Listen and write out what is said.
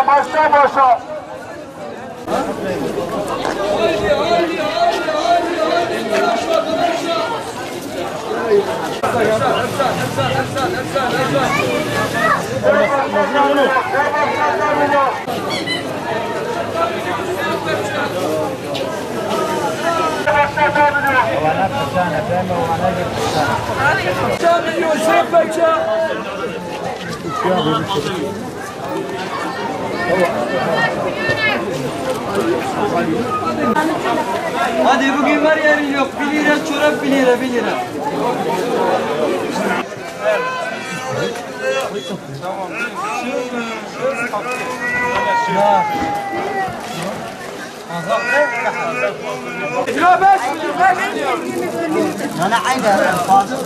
Baştan başa. Hadi bugün var yarın yok. 1 lira çorap 1 lira 1 lira. Kilo 5. انا عايز فاضل